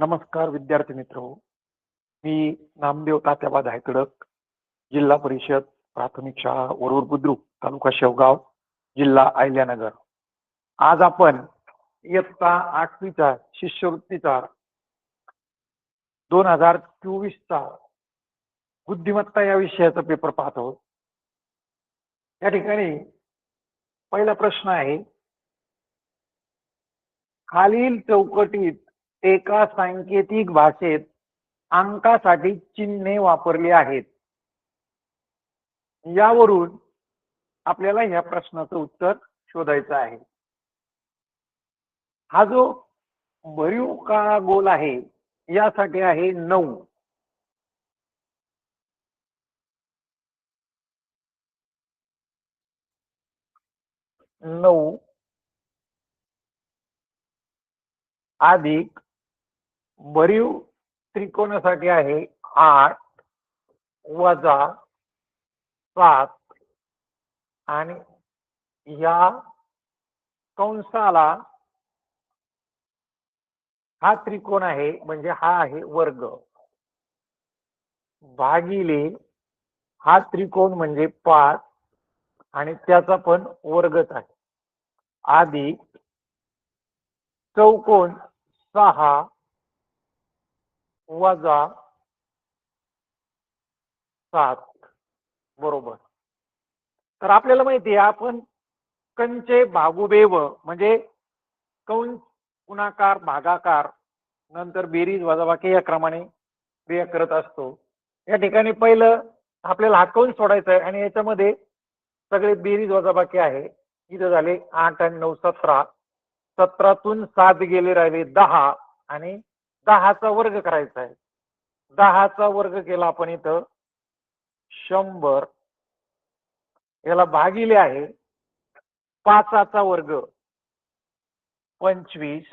नमस्कार विद्यार्थी मित्रो. मी नामदेव तात्याबा धायकडक, जिल्हा परिषद प्राथमिक शाळा वरुड बुद्रुक, तालुका शेवगाव, जिल्हा अहिल्यानगर. आज आपण इयत्ता 8वीचा शिष्यवृत्तीचा 2024चा बुद्धिमत्ता या विषयाचा पेपर पाहतो. या ठिकाणी पहिला प्रश्न आहे, खालील चौकटीत एका सांकेतिक भाषेत अंकासाठी चिन्हे वापरली आहेत. यावरून आपल्याला या प्रश्नाचं उत्तर शोधायचं आहे. हा जो भरीव काळा गोल आहे यासाठी आहे 9. अधिक भरीव त्रिकोणासाठी आहे 8 वजा 7 आणि या कंसाला हा त्रिकोण आहे म्हणजे हा आहे वर्ग, भागिले हा त्रिकोण म्हणजे 5 आणि त्याचा पण वर्गच आहे, अधिक चौकोन 6 वजा 7 बरोबर. तर आपल्याला माहिती आहे आपण कंचे भागुबेव म्हणजे कंस गुणाकार भागाकार नंतर बेरीज वजाबाकी या क्रमाने क्रिया करत असतो. या ठिकाणी पहिलं आपल्याला हा कंस सोडायचा आहे आणि याच्यामध्ये सगळे बेरीज वजाबाकी आहे. इथं झाले 8 आणि 9 17, 17तून 7 गेले राहिले 10 आणि 10चा वर्ग करायचा आहे. 10चा वर्ग केला आपण इथं 100, याला भागिले आहे 5चा वर्ग 25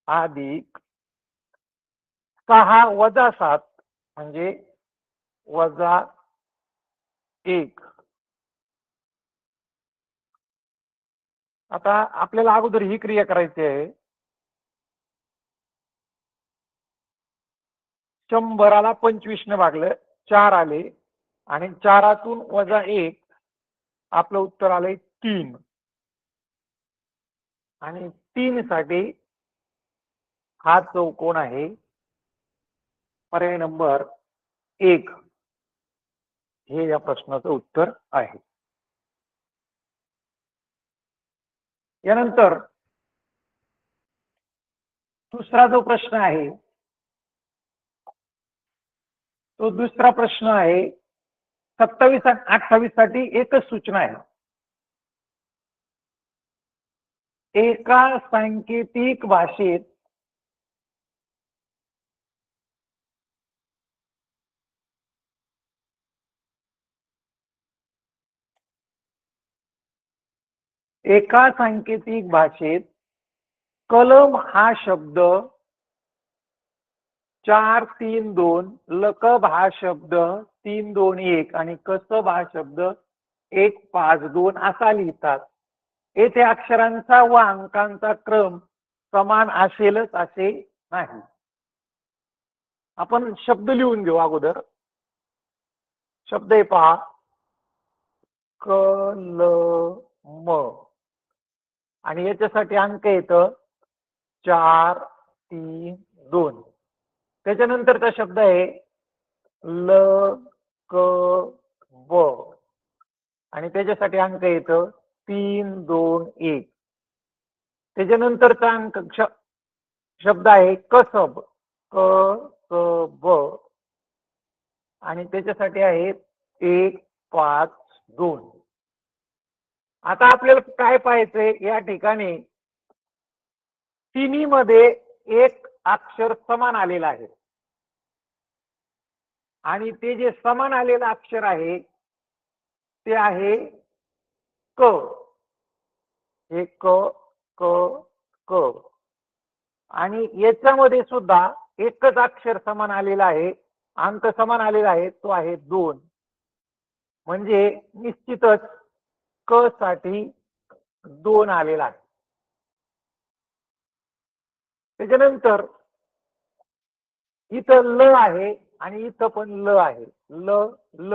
अधिक 6 वजा 7 म्हणजे वजा 1. आता आपल्याला अगोदर ही क्रिया करायची आहे. 100ला 25 ने भागलं 4 आले आणि 4तून वजा 1 आपलं उत्तर आलंय 3 आणि 3 साठी हा चौकोन आहे पर्याय नंबर 1 हे या प्रश्नाचं उत्तर आहे. यानंतर दुसरा जो प्रश्न आहे तो दुसरा प्रश्न आहे 27 आणि 28 साठी एकच सूचना आहे. एका सांकेतिक भाषेत कलम हा शब्द 432, लकब हा शब्द 321 आणि कसब हा शब्द 152 असा लिहितात. येथे अक्षरांचा व अंकांचा क्रम समान असेलच असे नाही. आपण शब्द लिहून घेऊ अगोदर. शब्द आहे पहा, कलम आणि याच्यासाठी अंक येतं 4 3 2. त्याच्यानंतरचा शब्द आहे ल क ब आणि त्याच्यासाठी अंक येतं 3 2 1. त्याच्यानंतरचा अंक शब्द आहे कसब क क ब आणि त्याच्यासाठी आहे 1 5 2. आता आपल्याला काय पाहायचंय या ठिकाणी तिन्ही मध्ये एक अक्षर समान आलेलं आहे आणि ते जे समान आलेलं अक्षर आहे ते आहे क. हे क क क आणि याच्यामध्ये सुद्धा एकच अक्षर समान आलेला आहे, अंक समान आलेला आहे, तो आहे 2. म्हणजे निश्चितच क साठी 2 आलेला आहे. त्याच्यानंतर इथं ल आहे आणि इथं पण ल आहे, ल ल.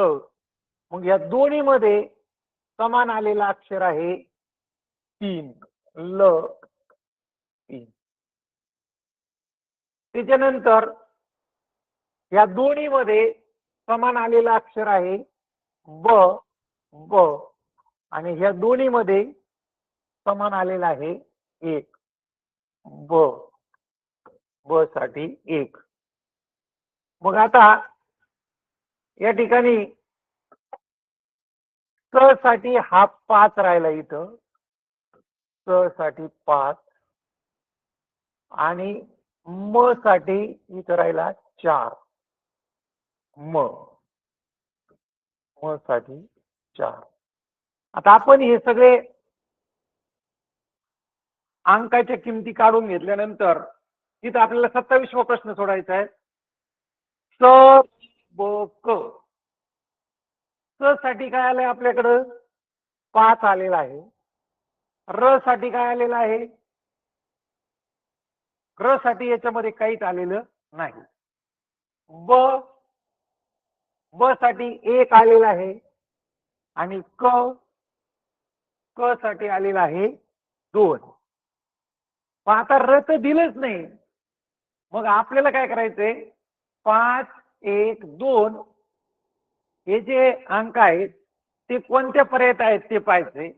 मग या दोन्ही मध्ये समान आलेलं अक्षर आहे 3, ल 3. त्याच्यानंतर या दोन्ही मध्ये समान आलेलं अक्षर आहे ब, ब. आणि ह्या दोन्ही मध्ये समान आलेलं आहे 1, ब, ब साठी 1. मग आता या ठिकाणी क साठी हा 5 राहिला इथं, क साठी 5 आणि म साठी इथं राहिला 4, म, म साठी 4. आता आपण हे सगळे अंकाच्या किमती काढून घेतल्यानंतर तिथं आपल्याला 27वा प्रश्न सोडायचा आहे. स ब क. स साठी काय आलंय आपल्याकडं 5 आलेला आहे. र साठी काय आलेलं आहे, र साठी याच्यामध्ये काहीच आलेलं नाही. ब, ब साठी 1 आलेला आहे आणि क, क साठी आलेला आहे 2. पण आता र तर दिलंच नाही. मग आपल्याला काय करायचंय, 5, 1, 2 हे जे अंक आहेत ते कोणत्या पर्यायात आहेत ते पाहायचे.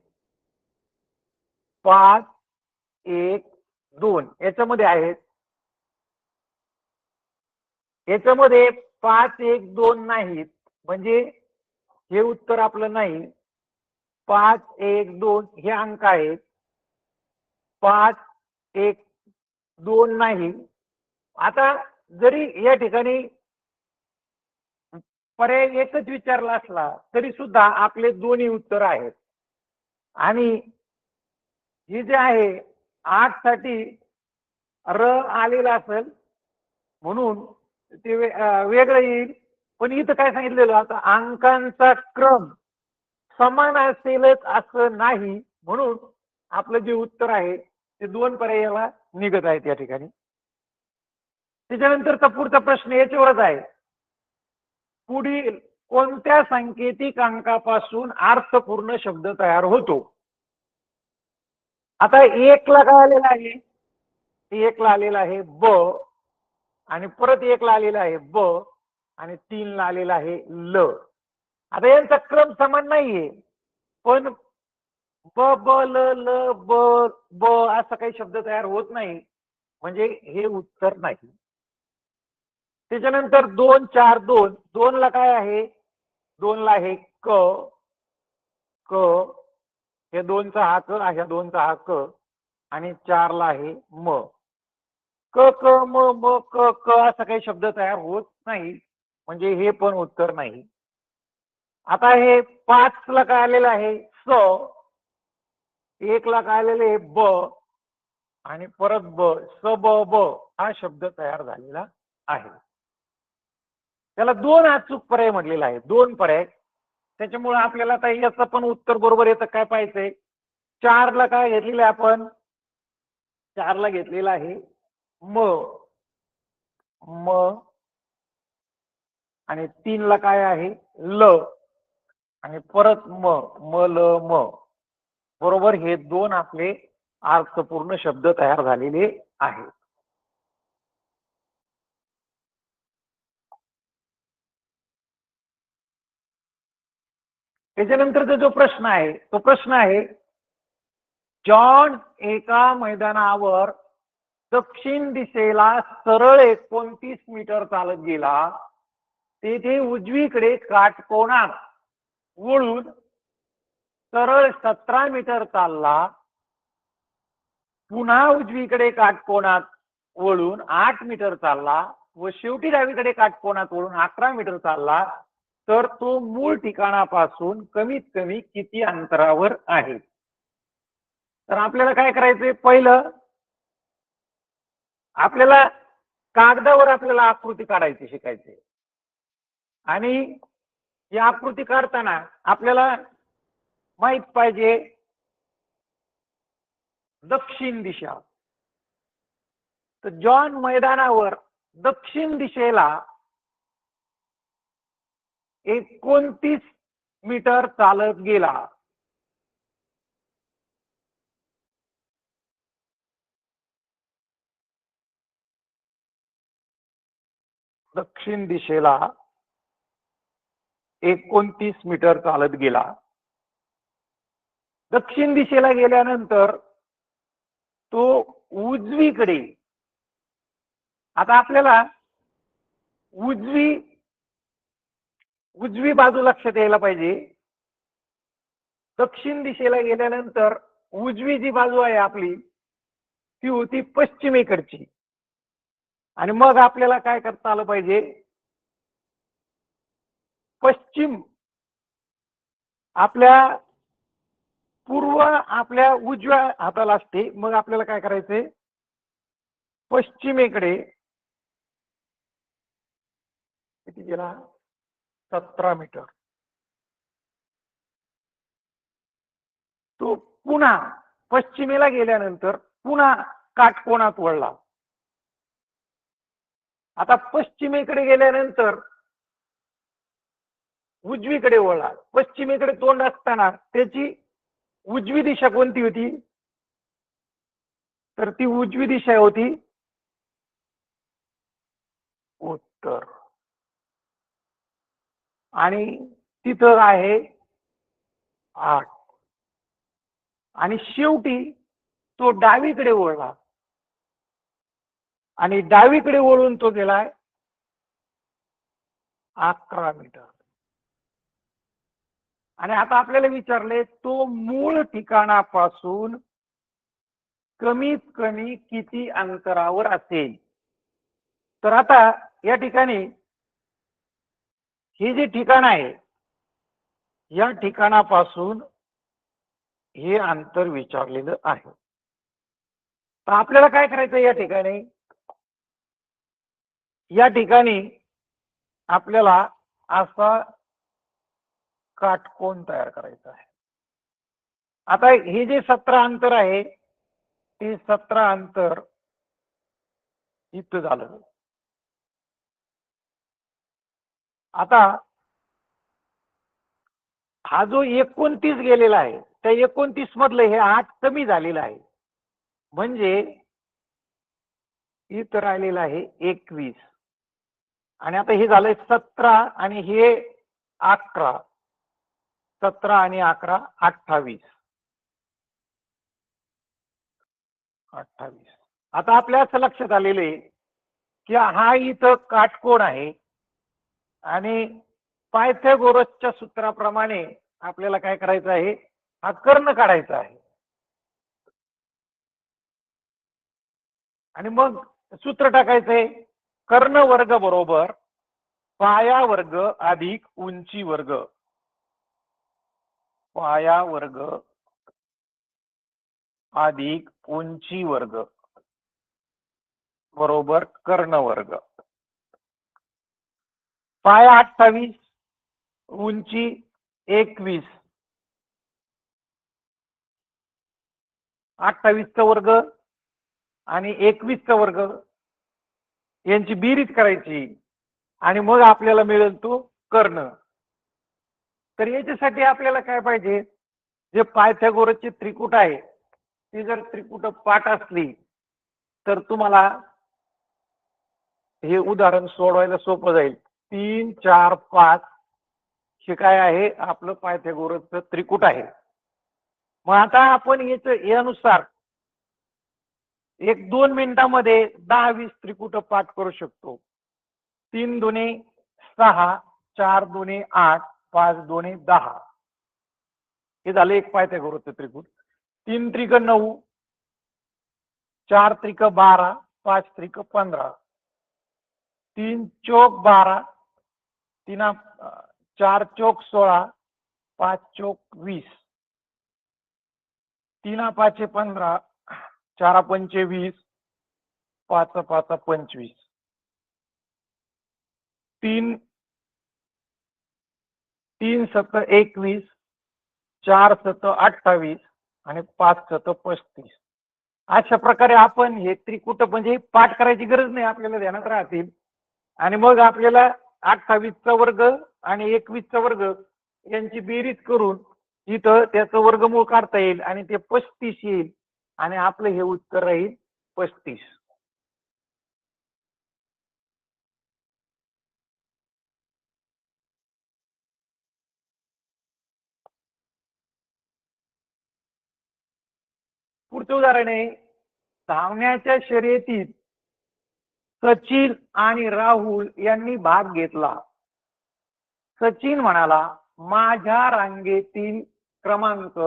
5, 1, 2 याच्यामध्ये आहेत. याच्यामध्ये 5, 1, 2 नाहीत, म्हणजे हे उत्तर आपलं नाही. 5, 1, 2 हे अंक आहेत. 5, 1, 2 नाही. आता जरी या ठिकाणी पर्याय एकच विचारला असला तरी सुद्धा आपले दोन्ही उत्तर आहेत. आणि हे जे आहे 8 साठी र आलेला असेल म्हणून ते वेगळं येईल. पण इथं काय सांगितलेलं, आता अंकांचा क्रम समान असेलच असं नाही, म्हणून आपलं जे उत्तर आहे ते 2 पर्यायाला निघत आहेत या ठिकाणी. त्याच्यानंतरचा पुढचा प्रश्न याच्यावरच आहे. पुढील कोणत्या सांकेतिक अंकापासून अर्थपूर्ण शब्द तयार होतो. आता 1 ला काय आलेला आहे, 1 ला आलेला आहे ब, आणि परत 1 ला आलेला आहे ब, आणि 3 ला आलेला आहे ल. आता यांचा क्रम समान नाहीये, पण ब ब ल ल ब ब असा काही शब्द तयार होत नाही, म्हणजे हे उत्तर नाही. त्याच्यानंतर 2, 4, 2, 2 ला काय आहे, 2 ला आहे क, क, हे 2चा हा क, ह्या 2चा हा क, आणि 4 ला आहे म. क क म म क क असा काही शब्द तयार होत नाही, म्हणजे हे पण उत्तर नाही. आता हे 5 ला काय आलेलं आहे स, 1 ला काय आलेलं आहे ब, आणि परत ब, स ब ब हा शब्द तयार झालेला आहे. त्याला 2 अचूक पर्याय म्हटलेला आहे, 2 पर्याय. त्याच्यामुळे आपल्याला आता याचं पण उत्तर बरोबर येतं काय पाहिजे. 4 ला काय घेतलेलं आहे आपण, 4 ला घेतलेला आहे म, म, आणि 3 ला काय आहे ल, आणि परत म, म ल म. बरोबर, हे 2 आपले अर्थपूर्ण शब्द तयार झालेले आहेत. त्याच्यानंतरचा जो प्रश्न आहे तो प्रश्न आहे, जॉन एका मैदानावर दक्षिण दिशेला सरळ 29 मीटर चालत गेला. तेथे उजवीकडे काटकोनात वळून सरळ 17 मीटर चालला. पुन्हा उजवीकडे काटकोनात वळून 8 मीटर चालला व शेवटी डावीकडे काटकोनात वळून 11 मीटर चालला, तर तो मूळ ठिकाणापासून कमीत कमी किती अंतरावर आहे. तर आपल्याला काय करायचंय, पहिलं आपल्याला कागदावर आपल्याला आकृती काढायची शिकायची. आणि ही आकृती काढताना आपल्याला माहित पाहिजे दक्षिण दिशा. तर जॉन मैदानावर दक्षिण दिशेला 29 मीटर चालत गेला. दक्षिण दिशेला 29 मीटर चालत गेला. दक्षिण दिशेला गेल्यानंतर तो उजवीकडे, आता आपल्याला उजवी बाजू लक्षात यायला पाहिजे. दक्षिण दिशेला गेल्यानंतर उजवी जी बाजू आहे आपली ती होती पश्चिमेकडची. आणि मग आपल्याला काय करता आलं पाहिजे, पश्चिम आपल्या पूर्व आपल्या उजव्या हाताला असते. मग आपल्याला काय करायचंय, पश्चिमेकडे किती गेला, 17 मीटर. तो पुन्हा पश्चिमेला गेल्यानंतर पुन्हा काटकोनात वळला. आता पश्चिमेकडे गेल्यानंतर उजवीकडे वळला. पश्चिमेकडे तोंड असताना त्याची उजवी दिशा कोणती होती, तर ती उजवी दिशा होती उत्तर. आणि तिथं आहे 8. आणि शेवटी तो डावीकडे वळला आणि डावीकडे वळून तो गेलाय 11 मीटर. आणि आता आपल्याला विचारले तो मूळ ठिकाणापासून कमीत कमी किती अंतरावर असेल. तर आता या ठिकाणी हे जे ठिकाण आहे या ठिकाणापासून हे अंतर विचारलेलं आहे. तर आपल्याला काय करायचं, या ठिकाणी आपल्याला असा काटकोन तयार करायचा आहे. आता हे जे 17 अंतर आहे ते 17 अंतर इथं झालं. आता हा जो 29 गेलेला आहे त्या 29 मधलं हे 8 कमी झालेलं आहे. म्हणजे इथं राहिलेलं आहे 21. आणि आता हे झालंय 17 आणि हे 11. 17 आणि 11 28. आता आपल्या असं लक्षात आलेलं आहे की हा इथं काटकोन आहे आणि पायथागोरसच्या सूत्राप्रमाणे आपल्याला काय करायचं आहे, हा कर्ण काढायचा आहे. आणि मग सूत्र टाकायचंय, कर्ण वर्ग बरोबर पाया वर्ग अधिक उंची वर्ग. पाया वर्ग अधिक उंची वर्ग बरोबर कर्ण वर्ग. पाया 28, उंची 21. 28चा वर्ग आणि 21चा वर्ग यांची बेरीज करायची आणि मग आपल्याला मिळेल तो कर्ण. तर याच्यासाठी आपल्याला काय पाहिजे, जे पायथागोरसचे त्रिकूट आहे ती जर त्रिकूट पाठ असली तर तुम्हाला हे उदाहरण सोडवायला सोपं जाईल. 3, 4, 5 हे काय आहे, आपलं पायथागोरसचं त्रिकूट आहे. मग आता आपण यानुसार 1-2 मिनिटांमध्ये 10-20 त्रिकूट पाठ करू शकतो. 3 दुने 6, 4 दुने 8, 5 दुने 10. हे झालं एक पायथागोरसचं त्रिकूट. 3 त्रिक 9, 4 त्रिक 12, 5 त्रिक 15, 3 चौक 12, 4 चौक 16, 5 चौक 20, 3 5 15, 4 पंचे 20, 5 5 25, 3 7 21, 4 7 28 आणि 5 7 35. अशा प्रकारे आपण हे त्रिकुट म्हणजे पाठ करायची गरज नाही, आपल्याला ध्यानात राहतील. आणि मग आपल्याला 28चा वर्ग आणि 21चा वर्ग यांची बेरीज करून इथं त्याचं वर्गमूळ काढता येईल आणि ते 35 येईल आणि आपलं हे उत्तर राहील 35. पुढचं उदाहरण आहे, धावण्याच्या शर्यतीत सचिन आणि राहुल यांनी भाग घेतला. सचिन म्हणाला, माझ्या रांगेतील क्रमांक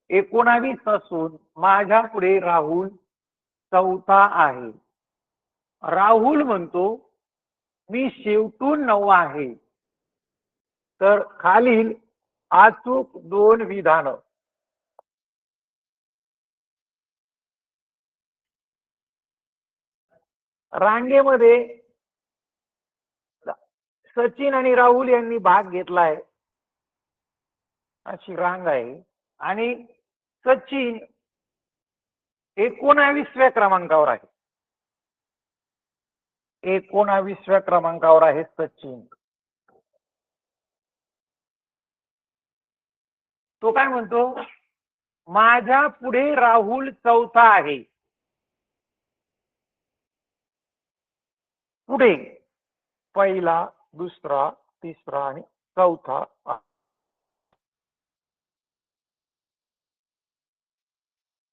19 असून माझ्या पुढे राहुल चौथा आहे. राहुल म्हणतो, मी शेवटून 9 आहे. तर खालील अचूक 2 विधान. रांगेमध्ये सचिन आणि राहुल यांनी भाग घेतलाय, अशी रांग आहे आणि सचिन 19व्या क्रमांकावर आहे. 19व्या क्रमांकावर आहे सचिन. तो काय म्हणतो, माझ्या पुढे राहुल चौथा आहे. पुढे पहिला, दुसरा, तिसरा आणि चौथा.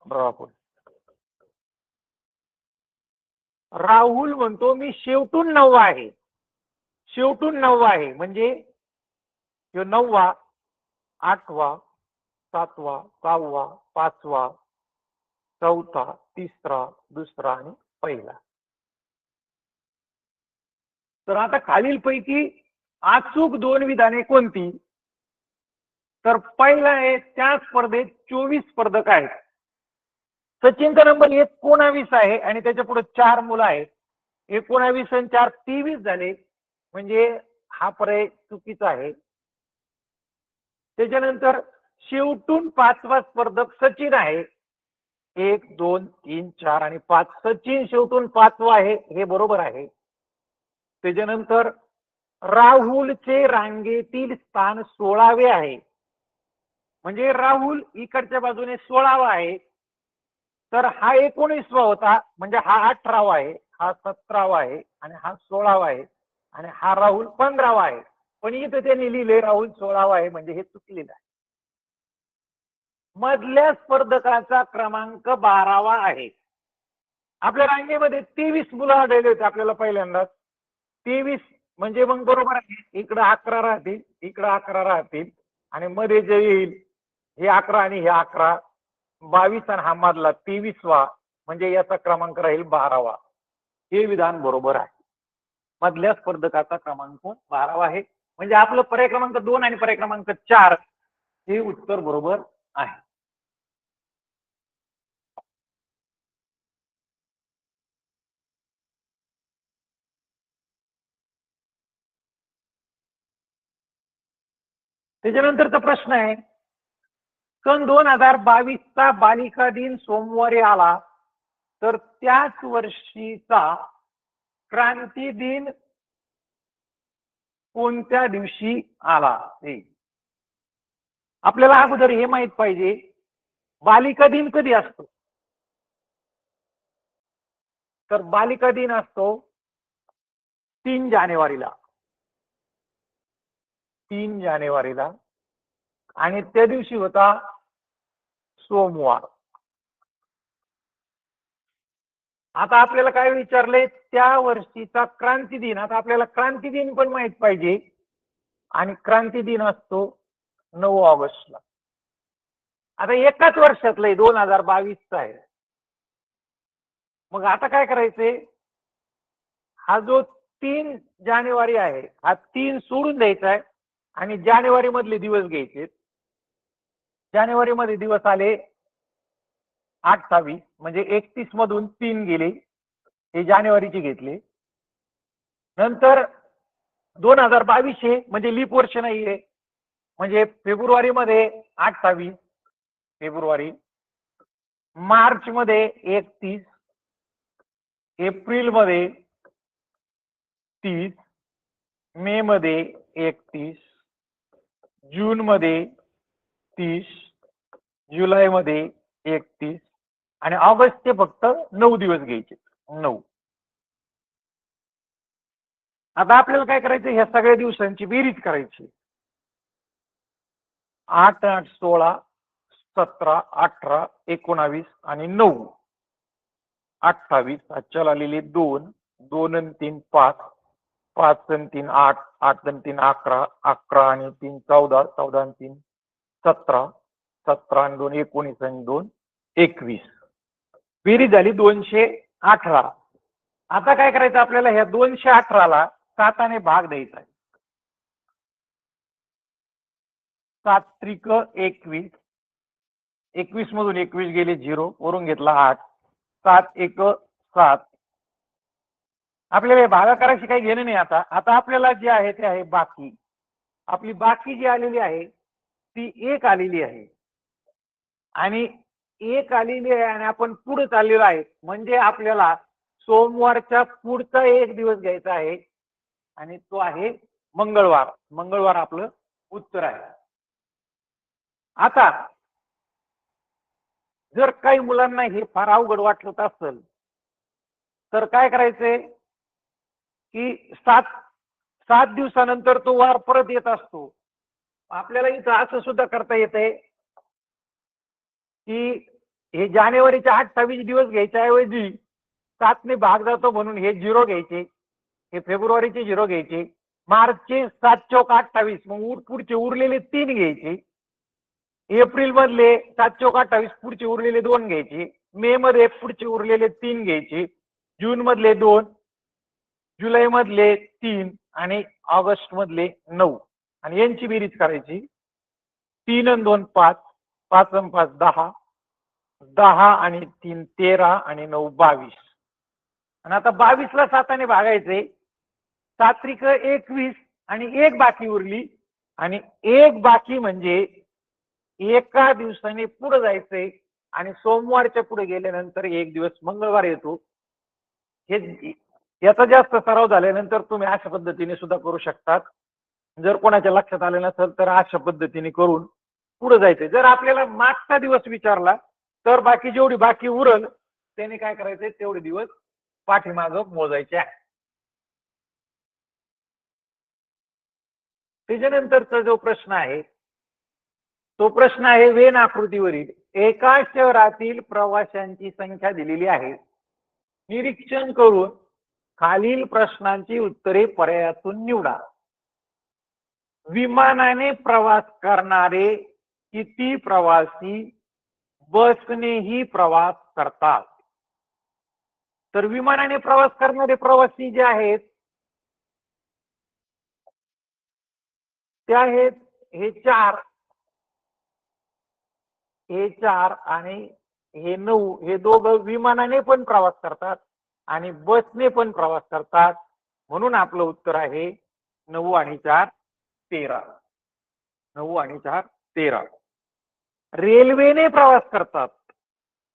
राहुल राहुल म्हणतो, मी शेवटून 9 आहे. शेवटून 9 आहे म्हणजे 9वा, 8वा, 7वा, 6वा, 5वा, चौथा, तिसरा, दुसरा आणि पहिला. तर आता खालीलपैकी अचूक 2 विधाने कोणती? तर पहिला आहे, त्या स्पर्धेत 24 स्पर्धक आहेत. सचिनचा नंबर 19 आहे आणि त्याच्या पुढे 4 मुलं आहेत. 19 आणि 4 23 झाले, म्हणजे हा पर्याय चुकीचा आहे. त्याच्यानंतर शेवटून 5वा स्पर्धक सचिन आहे. 1, 2, 3, 4 आणि 5. सचिन शेवटून 5वा आहे, हे बरोबर आहे. त्याच्यानंतर राहुलचे रांगेतील स्थान 16वे आहे, म्हणजे राहुल इकडच्या बाजूने 16वा आहे. तर हा 19वा होता, म्हणजे हा 18वा आहे, हा 17वा आहे आणि हा 16वा आहे आणि हा राहुल 15वा आहे. पण इथं त्यांनी लिहिले राहुल 16वा आहे, म्हणजे हे चुकलेलं आहे. मधल्या स्पर्धकाचा क्रमांक 12वा आहे. आपल्या रांगेमध्ये 23 मुलं आढळले होते आपल्याला पहिल्यांदाच. 23 म्हणजे मग बरोबर आहे, इकडं 11 राहतील, इकडं 11 राहतील आणि मध्ये जे येईल हे 11 आणि हे 11, 22 आणि हा मधला 23वा, म्हणजे याचा क्रमांक राहील 12वा. हे विधान बरोबर आहे. मधल्या स्पर्धकाचा क्रमांक 12वा आहे, म्हणजे आपलं पर्याय क्रमांक 2 आणि पर्याय क्रमांक 4 हे उत्तर बरोबर आहे. त्याच्यानंतरचा प्रश्न आहे, सन 2022चा बालिका दिन सोमवारी आला, तर त्याच वर्षीचा क्रांती दिन कोणत्या दिवशी आला? आपल्याला अगोदर हे माहित पाहिजे, बालिका दिन कधी असतो? तर बालिका दिन असतो 3 जानेवारीला. 3 जानेवारीला आणि त्या दिवशी होता सोमवार. आता आपल्याला काय विचारले, त्या वर्षीचा क्रांती दिन. आता आपल्याला क्रांती दिन पण माहित पाहिजे आणि क्रांती दिन असतो 9 ऑगस्टला. आता एकाच वर्षातलं आहे, 2022चा आहे. मग आता काय करायचंय, हा जो 3 जानेवारी आहे, हा 3 सोडून द्यायचा आहे आणि जानेवारी मधले दिवस घ्यायचे. जानेवारी मध्ये दिवस आले 28, म्हणजे 31 मधून 3 गेले, हे जानेवारीचे घेतले. नंतर 2022 म्हणजे लीप वर्ष नाहीये, म्हणजे फेब्रुवारी मध्ये 28 फेब्रुवारी, मार्च मध्ये 31, एप्रिल मध्ये 30, मे मध्ये 31, जून मध्ये 30, जुलै मध्ये 31 आणि ऑगस्टचे फक्त 9 दिवस घ्यायचे. 9. आता आपल्याला काय करायचं, ह्या सगळ्या दिवसांची बेरीज करायची. 8, 8, 16, 17, 18, 19 आणि 9, 28. चल आलेले 2, 2 आणि 3 5, 5 आणि 3 8, 8 आणि 3 11, 11 आणि 3 14, 14 आणि 3 17, 17 आणि 2 19 आणि 2 21. बेरीज झाली 218. आता काय करायचं आपल्याला, ह्या 218ला 7 ने भाग द्यायचा आहे. 7 त्रिक 21, 21 मधून 21 गेले 0, वरून घेतला 8, 7 1 7. आपल्याला भागाकाराशी काही घेणं नाही. आता आता आपल्याला जे आहे ते आहे बाकी. आपली बाकी जी आलेली आहे ती 1 आलेली आहे आणि 1 आलेली आहे आणि आपण पुढे चाललेलो आहे, म्हणजे आपल्याला सोमवारच्या पुढचा 1 दिवस घ्यायचा आहे आणि तो आहे मंगळवार. मंगळवार आपलं उत्तर आहे. आता जर काही मुलांना हे फार अवघड वाटत असेल तर काय करायचंय की 7 दिवसानंतर तो वार परत येत असतो. आपल्याला इथं असं सुद्धा करता येतंय की हे जानेवारीचे 28 दिवस घ्यायच्या ऐवजी 7 ने भाग जातो म्हणून हे 0 घ्यायचे, हे फेब्रुवारीचे 0 घ्यायचे, मार्चचे 7 चौक 28, मग पुढचे उरलेले 3 घ्यायचे, एप्रिल मधले 7 चौक 28 पुढचे उरलेले 2 घ्यायचे, मे मध्ये पुढचे उरलेले 3 घ्यायचे, जून मधले 2, जुलै मधले 3 आणि ऑगस्ट मधले 9 आणि यांची बेरीज करायची. 3 आणि 2 5, 5 आणि 5 10, 10 आणि 3 13 आणि 9 22. आणि आता 22ला 7 ने भागायचे. 7 त्रिक 21 आणि 1 बाकी उरली आणि 1 बाकी म्हणजे एका दिवसाने पुढे जायचंय आणि सोमवारच्या पुढे गेल्यानंतर 1 दिवस मंगळवार येतो. हे याचा जास्त सराव झाल्यानंतर तुम्ही अशा पद्धतीने सुद्धा करू शकतात. जर कोणाच्या लक्षात आलं नसेल तर अशा पद्धतीने करून पुढे जायचंय. जर आपल्याला मागचा दिवस विचारला तर बाकी जेवढी बाकी उरल त्याने काय करायचंय, तेवढे दिवस पाठीमागं मोजायचे आहे. त्याच्यानंतरचा जो प्रश्न आहे तो प्रश्न आहे वेन आकृतीवरील एका शहरातील प्रवाशांची संख्या दिलेली आहे. निरीक्षण करून खालील प्रश्नांची उत्तरे पर्यायातून निवडा. विमानाने प्रवास करणारे किती प्रवासी बसनेही प्रवास करतात? तर विमानाने प्रवास करणारे प्रवासी जे आहेत ते आहेत हे 4, हे 4 आणि हे 9. हे दोघं विमानाने पण प्रवास करतात आणि बसने पण प्रवास करतात. म्हणून आपलं उत्तर आहे 9 आणि 4 13. 9 आणि 4 13. रेल्वेने प्रवास करतात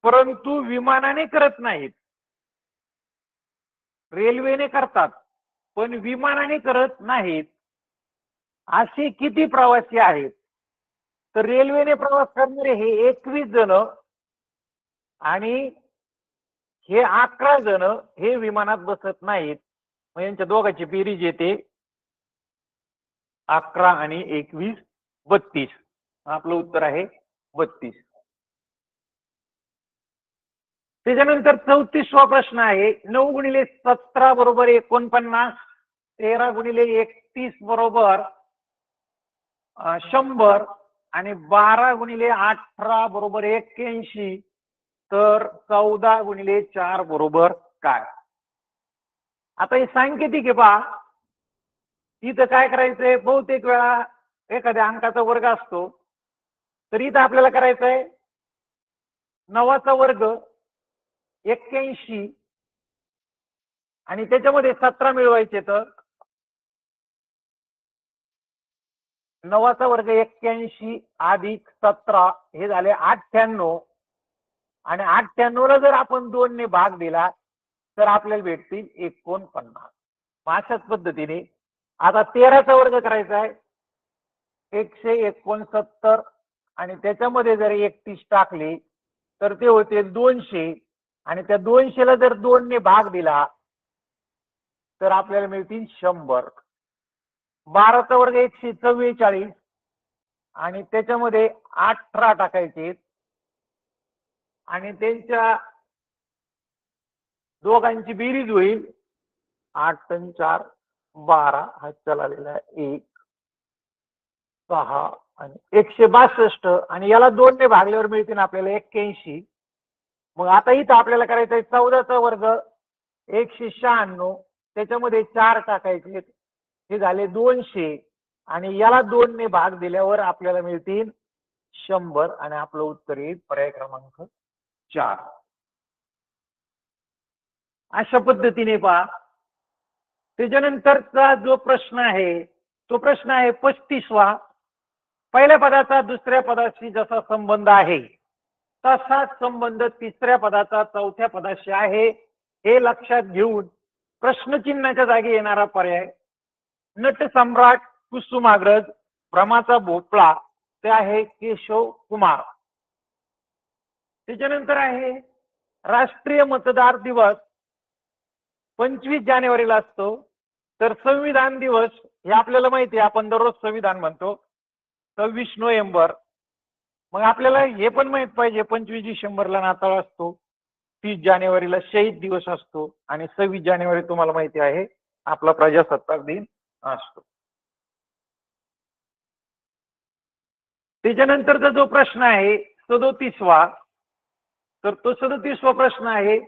परंतु विमानाने करत नाहीत. रेल्वेने करतात पण विमानाने करत नाहीत. असे किती प्रवासी आहेत? तर रेल्वेने प्रवास करणारे हे 21 जण आणि हे 11 जण हे विमानात बसत नाहीत. मग यांच्या दोघांची बेरीज येते 11 आणि 21 32. आपलं उत्तर आहे 32. त्याच्यानंतर 34वा प्रश्न आहे 9 गुणिले 17 बरोबर 49, 13 गुणिले 31 बरोबर 100 आणि 12 गुणिले 18 बरोबर 81. तर 14 गुणिले 4 बरोबर काय? आता हे सांकेतिक आहे पहा. इथं काय करायचंय, बहुतेक वेळा एखाद्या अंकाचा वर्ग असतो तर इथं आपल्याला करायचंय 9चा वर्ग 81 आणि त्याच्यामध्ये 17 मिळवायचे. तर 9चा वर्ग 81 अधिक 17 हे झाले 98 आणि 98 ला जर आपण 2 ने भाग दिला तर आपल्याला भेटतील 49. अशाच पद्धतीने आता 13चा वर्ग करायचा आहे 169 आणि त्याच्यामध्ये जर 31 टाकले तर ते होते 200 आणि त्या 200 ला जर 2 ने भाग दिला तर आपल्याला मिळतील 100. 12चा वर्ग 144 आणि त्याच्यामध्ये 18 टाकायचे आणि त्यांच्या दोघांची बेरीज होईल 8 आणि 4 12 हा चलालेला 1 6 आणि 162 आणि याला 2 ने भागल्यावर मिळतील आपल्याला 81. मग आता इथं आपल्याला करायचं आहे 14चा वर्ग 196 त्याच्यामध्ये 4 टाकायचे हे झाले 200 आणि याला 2 ने भाग दिल्यावर आपल्याला मिळतील 100 आणि आपलं उत्तर येईल पर्याय क्रमांक 4. अशा पद्धतीने पहा. त्याच्यानंतरचा जो प्रश्न आहे तो प्रश्न आहे 35वा. पहिल्या पदाचा दुसऱ्या पदाशी जसा संबंध आहे तसाच संबंध तिसऱ्या पदाचा चौथ्या पदाशी आहे हे लक्षात घेऊन प्रश्नचिन्हाच्या जागी येणारा पर्याय नटसम्राट कुसुमाग्रज भ्रमाचा भोपळा ते आहे केशव कुमार. त्याच्यानंतर आहे राष्ट्रीय मतदार दिवस 25 जानेवारीला असतो तर संविधान दिवस हे आपल्याला माहिती आहे आपण दररोज संविधान म्हणतो 26 नोव्हेंबर. मग आपल्याला हे पण माहित पाहिजे 25 डिसेंबरला नाताळ असतो 30 जानेवारीला शहीद दिवस असतो आणि 26 जानेवारी तुम्हाला माहिती आहे आपला प्रजासत्ताक दिन असतो. त्याच्यानंतरचा जो प्रश्न आहे 37वा तर तो 37वा प्रश्न आहे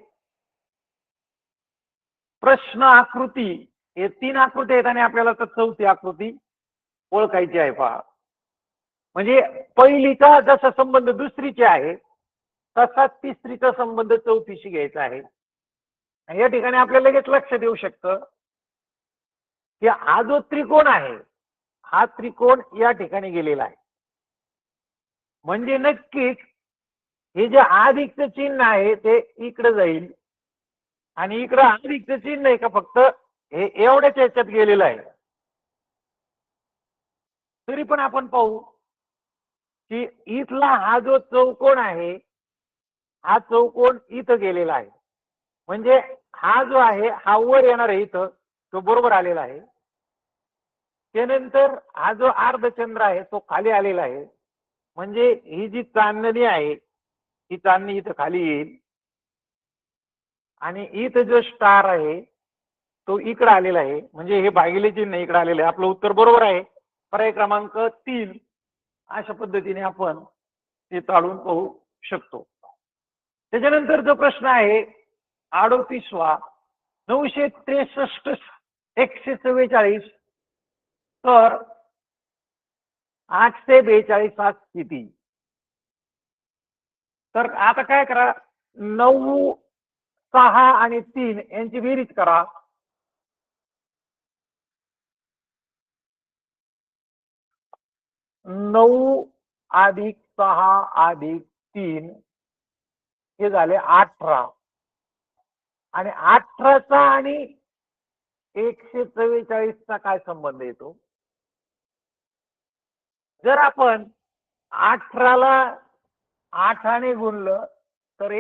प्रश्न आकृती हे 3 आकृती आहेत आणि आपल्याला तर चौथी आकृती ओळखायची आहे. पहा म्हणजे पहिलीचा जसा संबंध दुसरीचे आहे तसाच तिसरीचा संबंध चौथीशी घ्यायचा आहे. या ठिकाणी आपल्याला लगेच लक्षात येऊ शकतं की हा जो त्रिकोण आहे हा त्रिकोण या ठिकाणी गेलेला आहे म्हणजे नक्कीच हे जे अधिकचं चिन्ह आहे ते इकडे जाईल आणि इकडं अधिकचं चिन्ह आहे का फक्त हे एवढ्याच याच्यात गेलेलं आहे. तरी पण आपण पाहू की इथला हा जो चौकोन आहे हा चौकोन इथं गेलेला आहे म्हणजे हा जो आहे हा वर येणार आहे इथं तो बरोबर आलेला आहे. त्यानंतर हा जो अर्धचंद्र आहे तो खाली आलेला आहे म्हणजे ही जी चांदणी आहे ही चांदणी इथं खाली येईल आणि इथं जो स्टार आहे तो इकडे आलेला आहे म्हणजे हे भागिले चिन्ह इकडे आलेलं आहे. आपलं उत्तर बरोबर आहे पर्याय क्रमांक 3. अशा पद्धतीने आपण ते चालून पाहू शकतो. त्याच्यानंतर जो प्रश्न आहे 38वा 963 144 तर 842 हा किती. तर आता काय करा 9 6 आणि 3 यांची बेरीज करा 9 अधिक 6 अधिक 3 हे झाले 18 आणि 18चा आणि 144चा काय संबंध येतो. जर आपण 18ला 8 ने गुणलं तर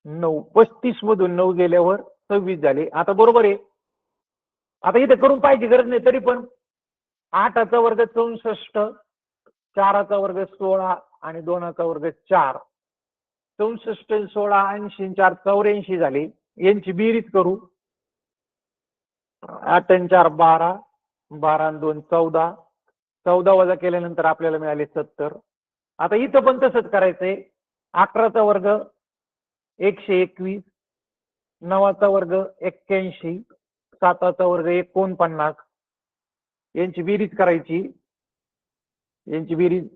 9 35 मधून 9 गेल्यावर 26 झाले. आता बरोबर आहे. आता इथे करून पाहिजे गरज नाही, तरी पण 8चा वर्ग 64, 4चा वर्ग 16 आणि 2चा वर्ग 4. 64 16 80 4 84 झाले. यांची बेरीज करू. 8 आणि 4 12, 12 आणि 2 14, 14 वजा केल्यानंतर आपल्याला मिळाले 70. आता इथं पण तसंच करायचंय. 11चा वर्ग 121, 9चा वर्ग 81, 7चा वर्ग 49. यांची बेरीज करायची. यांची बेरीज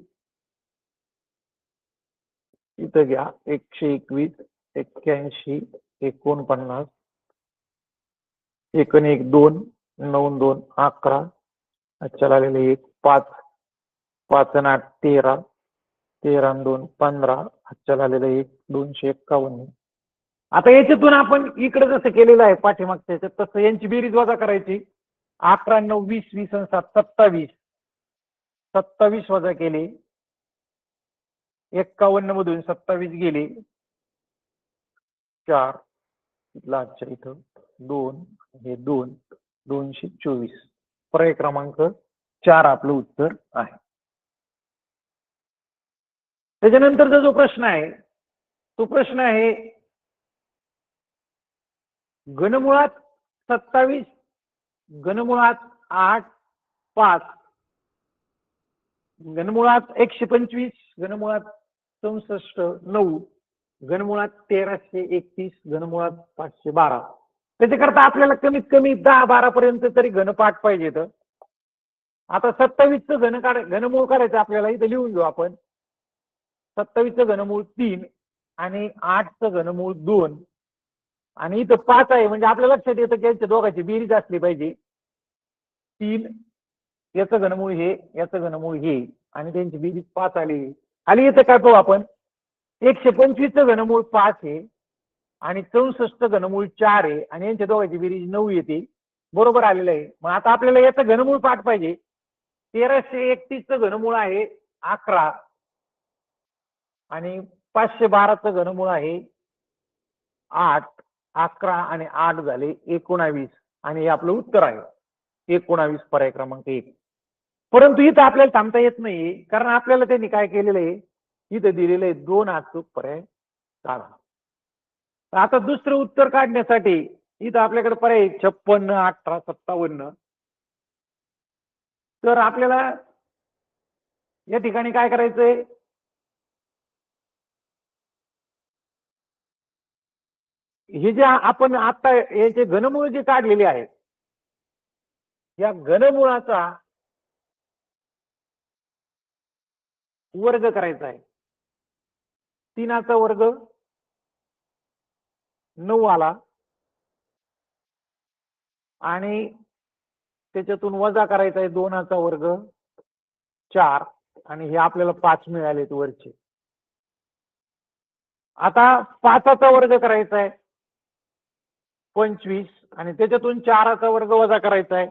इथं घ्या. 121, 81, 49, 1 आणि 1 2, 9 2 11, अच्छा आलेले 1 5, 5 आणि 8 13, 13 आणि 2 15, अच्छा आलेलं 1 251. आता याच्यातून आपण इकडे जसं केलेलं आहे पाठीमागच्या याच्यात, तसं यांची बेरीज वजा करायची. 11 9 20, 20 आणि 7 27, 27 वजा केले. 51 मधून 27 गेले 4, इथला आजच्या इथं 2, हे 2, 224. पर्याय क्रमांक 4 आपलं उत्तर आहे. त्याच्यानंतरचा जो प्रश्न आहे तो प्रश्न आहे घनमुळात 27, घनमुळात 8 5, घनमुळात 125, घनमुळात 64 9, घनमुळात 1331, घनमुळात 512. त्याच्याकरता आपल्याला कमीत कमी 10-12 पर्यंत तरी घनपाठ पाहिजेत. आता 27चं घनमूळ करायचं आपल्याला. इथं लिहून घेऊ आपण. 27चं घनमूळ 3 आणि 8चं घनमूळ 2 आणि इथं 5 आहे, म्हणजे आपल्या लक्षात येतं की यांच्या दोघांची बेरीज असली पाहिजे. 3 याचं घनमूळ हे, याचं घनमूळ हे, आणि त्यांची बेरीज 5 आली. आणि इथं काय पाहू आपण. 125चं घनमूळ 5 आहे आणि 64चं घनमूळ 4 आहे आणि यांच्या दोघांची बेरीज 9 येते. बरोबर आलेलं आहे. मग आता आपल्याला याचं घनमूळ पाठ पाहिजे. 1331चं घनमूळ आहे 11 आणि 512चं घनमूळ आहे 8. 11 आणि 8 झाले 19 आणि हे आपलं उत्तर आहे. 19 पर्याय क्रमांक 1. परंतु इथं आपल्याला थांबता येत नाही, कारण आपल्याला त्यांनी काय केलेलं आहे, इथं दिलेलं आहे 2 अचूक पर्याय काढा. आता दुसरं उत्तर काढण्यासाठी इथं आपल्याकडे पर्याय 56, 18, 57. तर आपल्याला या ठिकाणी काय करायचंय, हे जे आपण आता याचे घनमूळ जे काढलेले आहेत, या घनमुळाचा वर्ग करायचा आहे. 3चा वर्ग 9 आला आणि त्याच्यातून वजा करायचा आहे 2चा वर्ग 4 आणि हे आपल्याला 5 मिळालेत वरचे. आता 5चा वर्ग करायचा आहे 25 आणि त्याच्यातून 4चा वर्ग वजा करायचा आहे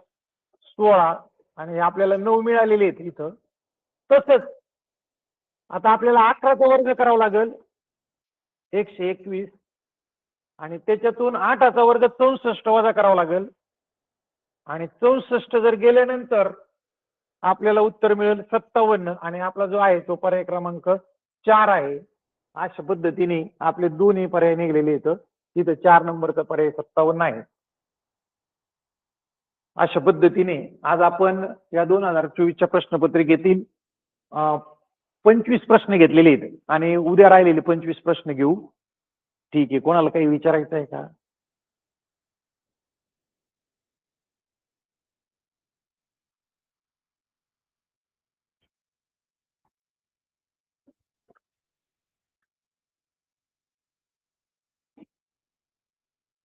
16 आणि हे आपल्याला 9 मिळालेले आहेत इथं. तसंच आता आपल्याला 11चा वर्ग करावा लागेल 121 आणि त्याच्यातून 8चा वर्ग 64 वजा करावा लागेल आणि 64 जर गेल्यानंतर आपल्याला उत्तर मिळेल 57 आणि आपला जो आहे तो पर्याय क्रमांक 4 आहे. अशा पद्धतीने आपले दोन्ही पर्याय निघलेले आहेत. तिथं 4 नंबरचा पर्याय 57 आहे. अशा पद्धतीने आज आपण या 2024च्या प्रश्नपत्रिकेतील 25 प्रश्न घेतलेले आहेत आणि उद्या राहिलेले 25 प्रश्न घेऊ. ठीक आहे. कोणाला काही विचारायचं आहे का?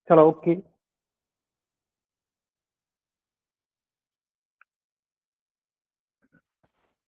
चला, ओके.